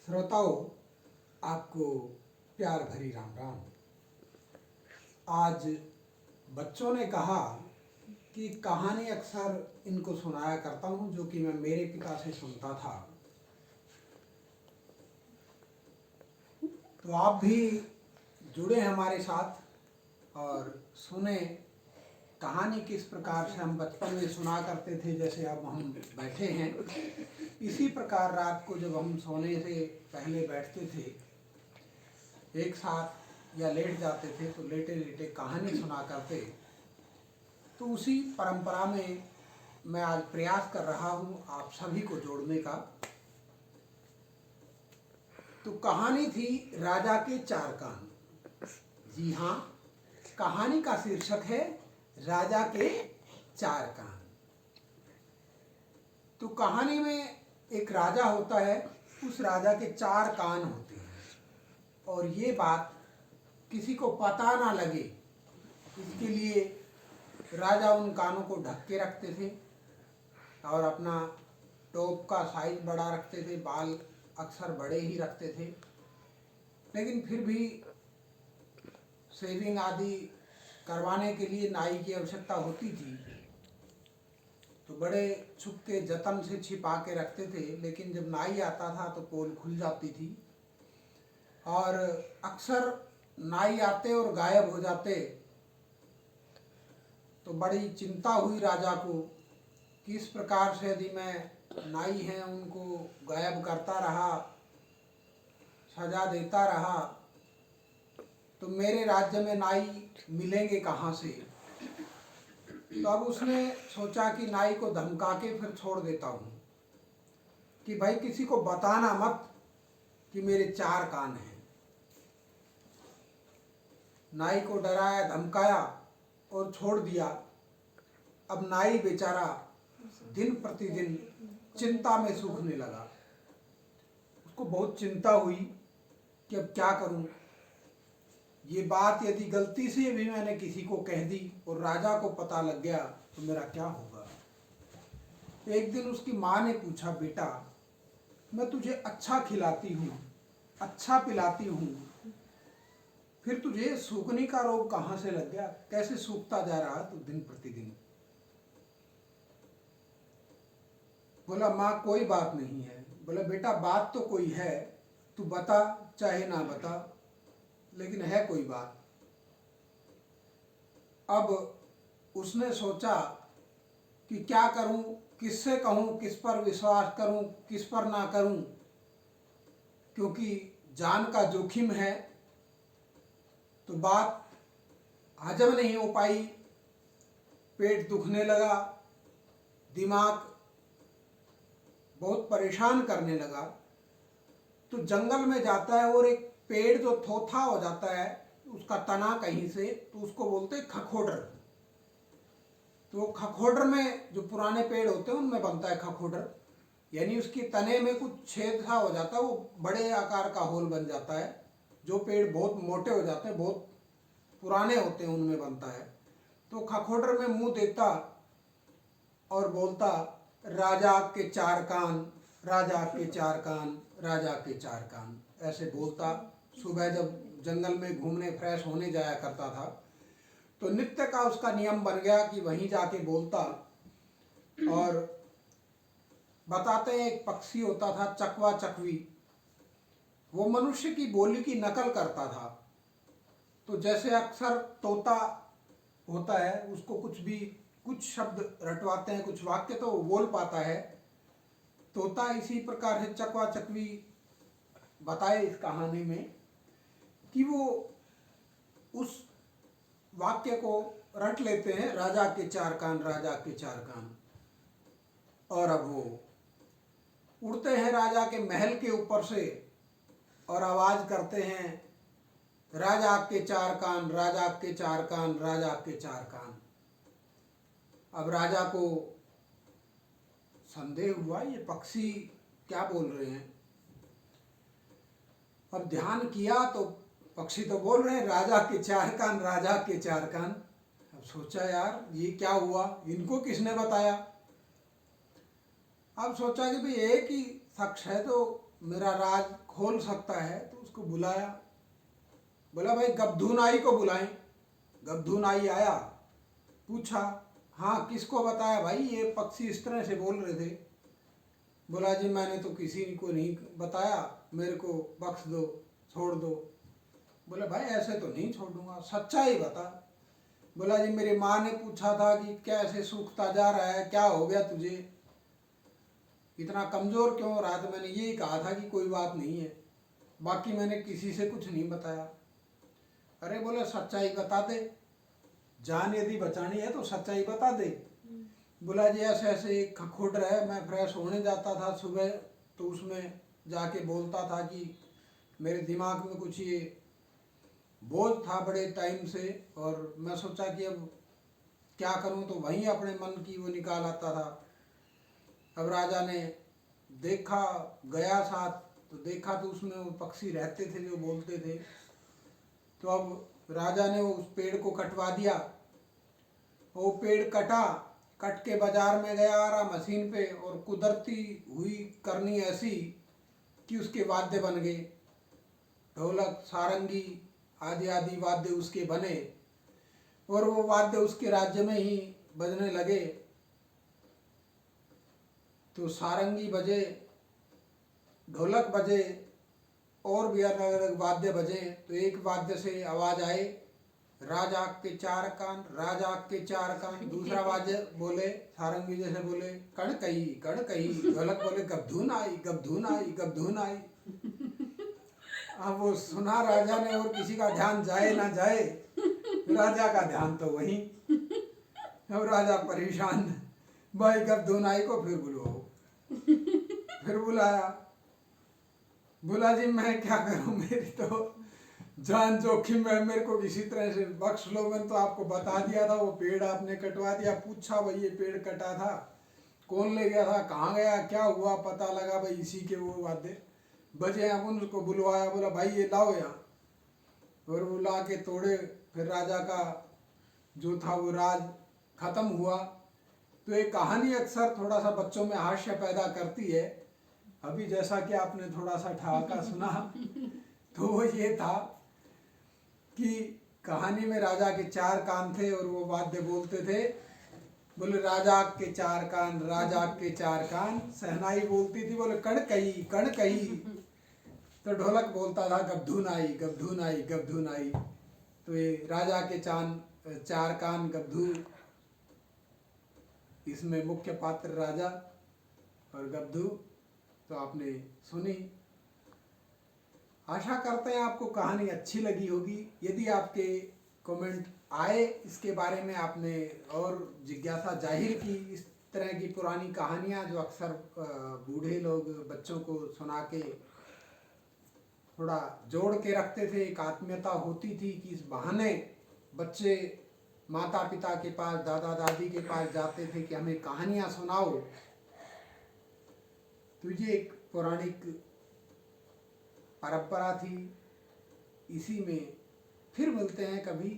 श्रोताओं, आपको प्यार भरी राम राम। आज बच्चों ने कहा कि कहानी अक्सर इनको सुनाया करता हूँ, जो कि मैं मेरे पिता से सुनता था। तो आप भी जुड़े हमारे साथ और सुने कहानी किस प्रकार से हम बचपन में सुना करते थे। जैसे अब हम बैठे हैं, इसी प्रकार रात को जब हम सोने से पहले बैठते थे एक साथ या लेट जाते थे तो लेटे लेटे कहानी सुना करते। तो उसी परंपरा में मैं आज प्रयास कर रहा हूँ आप सभी को जोड़ने का। तो कहानी थी राजा के चार कान। जी हाँ, कहानी का शीर्षक है राजा के चार कान। तो कहानी में एक राजा होता है, उस राजा के चार कान होते हैं और ये बात किसी को पता ना लगे, इसके लिए राजा उन कानों को ढक के रखते थे और अपना टोप का साइज बड़ा रखते थे, बाल अक्सर बड़े ही रखते थे। लेकिन फिर भी शेविंग आदि करवाने के लिए नाई की आवश्यकता होती थी, तो बड़े छुप के जतन से छिपा के रखते थे। लेकिन जब नाई आता था तो पोल खुल जाती थी और अक्सर नाई आते और गायब हो जाते। तो बड़ी चिंता हुई राजा को कि इस प्रकार से यदि मैं नाई हैं उनको गायब करता रहा, सजा देता रहा, तो मेरे राज्य में नाई मिलेंगे कहाँ से। तो अब उसने सोचा कि नाई को धमका के फिर छोड़ देता हूँ कि भाई किसी को बताना मत कि मेरे चार कान हैं। नाई को डराया, धमकाया और छोड़ दिया। अब नाई बेचारा दिन प्रतिदिन चिंता में सूखने लगा। उसको बहुत चिंता हुई कि अब क्या करूं। ये बात यदि गलती से भी मैंने किसी को कह दी और राजा को पता लग गया तो मेरा क्या होगा। एक दिन उसकी माँ ने पूछा, बेटा मैं तुझे अच्छा खिलाती हूँ, अच्छा पिलाती हूँ, फिर तुझे सूखने का रोग कहाँ से लग गया, कैसे सूखता जा रहा तू दिन प्रतिदिन। बोला, माँ कोई बात नहीं है। बोला, बेटा बात तो कोई है, तू बता चाहे ना बता, लेकिन है कोई बात। अब उसने सोचा कि क्या करूं, किससे कहूं, किस पर विश्वास करूं, किस पर ना करूं, क्योंकि जान का जोखिम है। तो बात हजम नहीं हो पाई, पेट दुखने लगा, दिमाग बहुत परेशान करने लगा। तो जंगल में जाता है और एक पेड़ जो थोथा हो जाता है उसका तना कहीं से, तो उसको बोलते हैं खखोडर। तो खखोडर में जो पुराने पेड़ होते हैं उनमें बनता है खखोडर, यानी उसकी तने में कुछ छेद सा हो जाता है, वो बड़े आकार का होल बन जाता है। जो पेड़ बहुत मोटे हो जाते हैं, बहुत पुराने होते हैं, उनमें बनता है। तो खखोडर में मुंह देता और बोलता, राजा के चार कान, राजा के चार कान, राजा के चार कान, ऐसे बोलता। सुबह जब जंगल में घूमने फ्रेश होने जाया करता था तो नित्य का उसका नियम बन गया कि वहीं जाके बोलता। और बताते हैं एक पक्षी होता था चकवा चकवी, वो मनुष्य की बोली की नकल करता था। तो जैसे अक्सर तोता होता है, उसको कुछ शब्द रटवाते हैं, कुछ वाक्य तो वो बोल पाता है तोता, इसी प्रकार से चकवा चकवी बताए इस कहानी में कि वो उस वाक्य को रट लेते हैं, राजा के चार कान, राजा के चार कान। और अब वो उड़ते हैं राजा के महल के ऊपर से और आवाज करते हैं, राजा के चार कान, राजा के चार कान, राजा के चार कान। अब राजा को संदेह हुआ, ये पक्षी क्या बोल रहे हैं। अब ध्यान किया तो पक्षी तो बोल रहे हैं राजा के चार कान, राजा के चार कान। अब सोचा, यार ये क्या हुआ, इनको किसने बताया। अब सोचा कि भाई एक ही शख्स है तो मेरा राज खोल सकता है तो उसको बुलाया। बोला भाई गबधू नाई को बुलाएं। गबधू नाई आया, पूछा हाँ किसको बताया भाई, ये पक्षी इस तरह से बोल रहे थे। बोला जी मैंने तो किसी को नहीं बताया, मेरे को बख्श दो, छोड़ दो। बोले भाई ऐसे तो नहीं छोड़ूंगा, सच्चाई बता। बोला जी मेरी माँ ने पूछा था कि कैसे सूखता जा रहा है, क्या हो गया तुझे, इतना कमज़ोर क्यों हो रहा था, मैंने यही कहा था कि कोई बात नहीं है, बाकी मैंने किसी से कुछ नहीं बताया। अरे बोले सच्चाई बता दे, जान यदि बचानी है तो सच्चाई बता दे। बोला जी ऐसे ऐसे एक खखोड्र है, मैं फ्रेश होने जाता था सुबह तो उसमें जाके बोलता था कि मेरे दिमाग में कुछ ये बोझ था बड़े टाइम से, और मैं सोचा कि अब क्या करूं, तो वहीं अपने मन की वो निकाल आता था। अब राजा ने देखा, गया साथ तो देखा तो उसमें वो पक्षी रहते थे जो बोलते थे। तो अब राजा ने उस पेड़ को कटवा दिया। वो पेड़ कटा, कट के बाजार में गया आ रहा मशीन पे, और कुदरती हुई करनी ऐसी कि उसके वाद्य बन गए, ढोलक सारंगी आदि आदि वाद्य उसके बने, और वो वाद्य उसके राज्य में ही बजने लगे। तो सारंगी बजे, ढोलक बजे, और भी अलग अलग वाद्य बजे। तो एक वाद्य से आवाज आए, राजा के चार कान, राजा के चार कान। दूसरा वाद्य बोले सारंगी जैसे बोले कण कही कण कही। ढोलक बोले गबधून आई गबधून आई गबधून आई। अब वो सुना राजा ने, और किसी का ध्यान जाए ना जाए, राजा का ध्यान तो वहीं। अब राजा परेशान, भाई गबधून आई को फिर बुलवाओ। फिर बुलाया। बोला जी मैं क्या करूं, मेरी तो जान जोखिम है, मेरे को किसी तरह से बख्श लो। मैंने तो आपको बता दिया था, वो पेड़ आपने कटवा दिया। पूछा भाई ये पेड़ कटा था, कौन ले गया था, कहाँ गया, क्या हुआ, पता लगा भाई इसी के वो वादे बजे। अपन उसको बुलवाया, बोला भाई ये लाओ यहाँ, और वो ला के तोड़े। फिर राजा का जो था वो राज खत्म हुआ। तो एक कहानी अक्सर थोड़ा सा बच्चों में हास्य पैदा करती है। अभी जैसा कि आपने थोड़ा सा ठहाका सुना, तो वो ये था कि कहानी में राजा के चार कान थे और वो वाद्य बोलते थे। बोले राजा के चार कान, राजा के चार कान। सहनाई बोलती थी बोले कण कही कण कही। तो ढोलक बोलता था गबधून आई गबधून आई गबधून आई। तो ये राजा के चार कान गबधू, इसमें मुख्य पात्र राजा और गबधू तो आपने सुनी। आशा करते हैं आपको कहानी अच्छी लगी होगी। यदि आपके कमेंट आए इसके बारे में, आपने और जिज्ञासा जाहिर की इस तरह की पुरानी कहानियाँ जो अक्सर बूढ़े लोग बच्चों को सुना के थोड़ा जोड़ के रखते थे, एक आत्मीयता होती थी कि इस बहाने बच्चे माता पिता के पास, दादा दादी के पास जाते थे कि हमें कहानियाँ सुनाओ। तो ये एक पौराणिक परंपरा थी। इसी में फिर मिलते हैं कभी।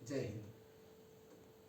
जय हिंद।